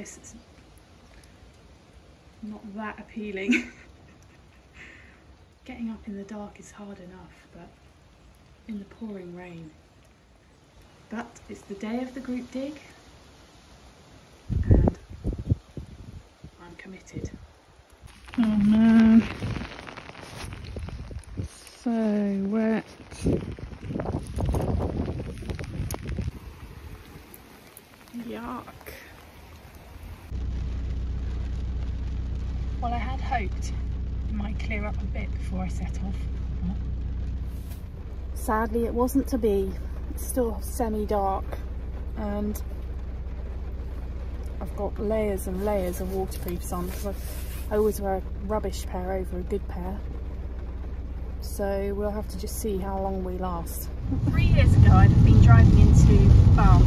this. It's not that appealing. Getting up in the dark is hard enough, but in the pouring rain. But it's the day of the group dig, and I'm committed. Oh no, so wet. Yuck. Well, I had hoped it might clear up a bit before I set off. Sadly, it wasn't to be. It's still semi-dark, and I've got layers and layers of waterproofs on because I always wear a rubbish pair over a good pair. So we'll have to just see how long we last. 3 years ago, I'd have been driving into Bath,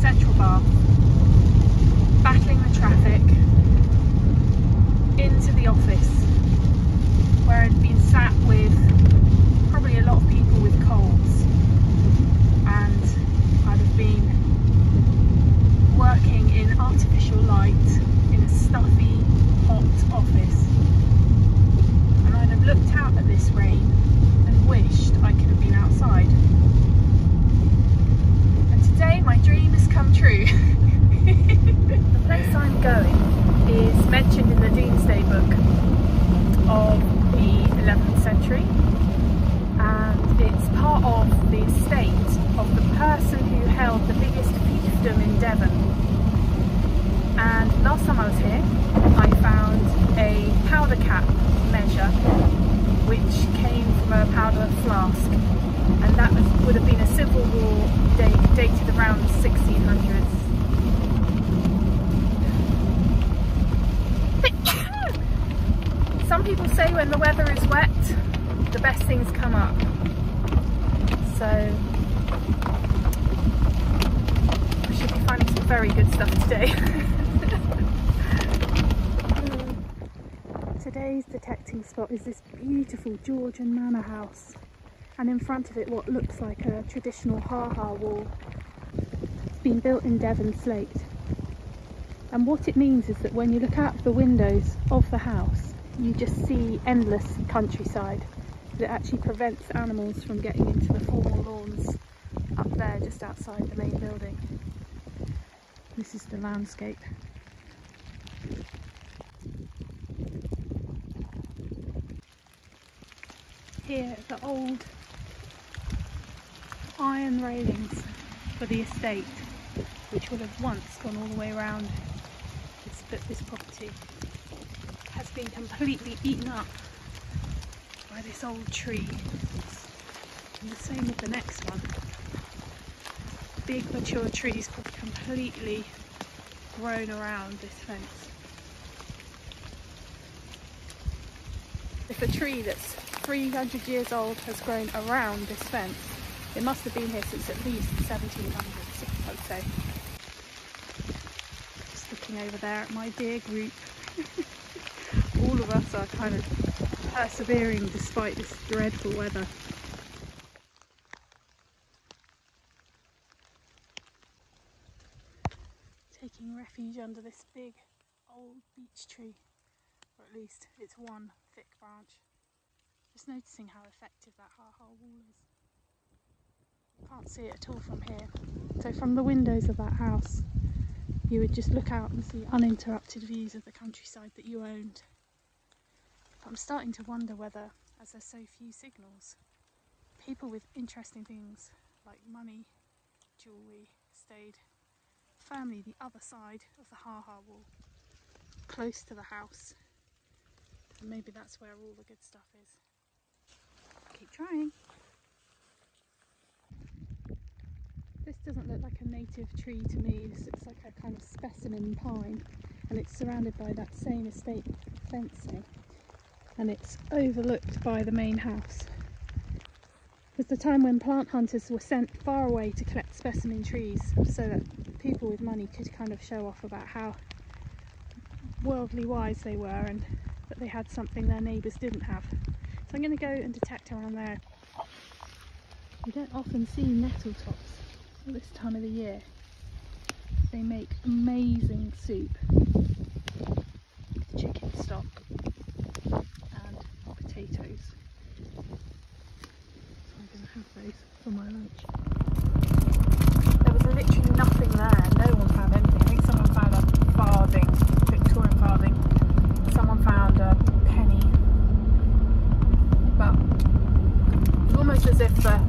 central Bath, battling the traffic, into the office, where I'd been sat with probably a lot of people with colds, and I'd have been working in artificial light in a stuffy, hot office, and I'd have looked out at this rain and wished I could have been outside. And today my dream has come true. The place I'm going is mentioned in the Domesday Book of the 11th century, and it's part of the estate of the person who held the biggest fiefdom in Devon. And last time I was here, I found a powder cap measure which came from a powder flask, and that would have been a Civil War dated around the 1600s. Some people say when the weather is wet, the best things come up. So I should be finding some very good stuff today. Today's detecting spot is this beautiful Georgian Manor house, and in front of it what looks like a traditional ha-ha wall. It's been built in Devon slate, and what it means is that when you look out the windows of the house, you just see endless countryside. It actually prevents animals from getting into the formal lawns up there just outside the main building. This is the landscape. Here are the old iron railings for the estate, which would have once gone all the way around this property. Has been completely eaten up by this old tree, and the same with the next one. Big mature trees completely grown around this fence. If a tree that's 300 years old has grown around this fence, it must have been here since at least 1700s, I'd say. Just looking over there at my dear group. All of us are kind of persevering despite this dreadful weather. Taking refuge under this big old beech tree, or at least its one thick branch. Just noticing how effective that ha-ha wall is. You can't see it at all from here. So from the windows of that house, you would just look out and see uninterrupted views of the countryside that you owned. I'm starting to wonder whether, as there's so few signals, people with interesting things like money, jewellery, stayed firmly the other side of the ha-ha wall, close to the house. And maybe that's where all the good stuff is. Keep trying. This doesn't look like a native tree to me. This looks like a kind of specimen pine, and it's surrounded by that same estate fencing. And it's overlooked by the main house. It was the time when plant hunters were sent far away to collect specimen trees so that people with money could kind of show off about how worldly wise they were and that they had something their neighbours didn't have. So I'm going to go and detect around there. You don't often see nettle tops at this time of the year. They make amazing soup with chicken stock and potatoes. So I'm going to have those for my lunch. There was literally nothing there. No one found anything. I think someone found a farthing, Victorian farthing. Someone found a penny. But it's almost as if the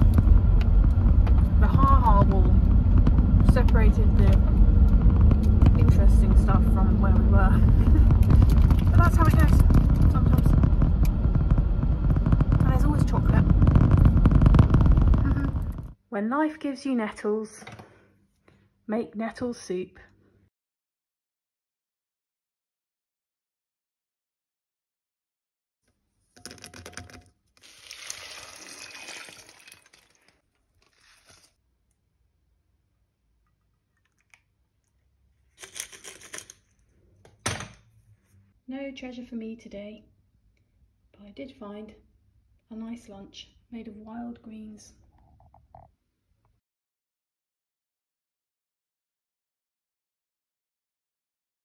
ha-ha wall separated the interesting stuff from where we were. But that's how it goes sometimes. And there's always chocolate. When life gives you nettles, make nettle soup. No treasure for me today, but I did find a nice lunch made of wild greens,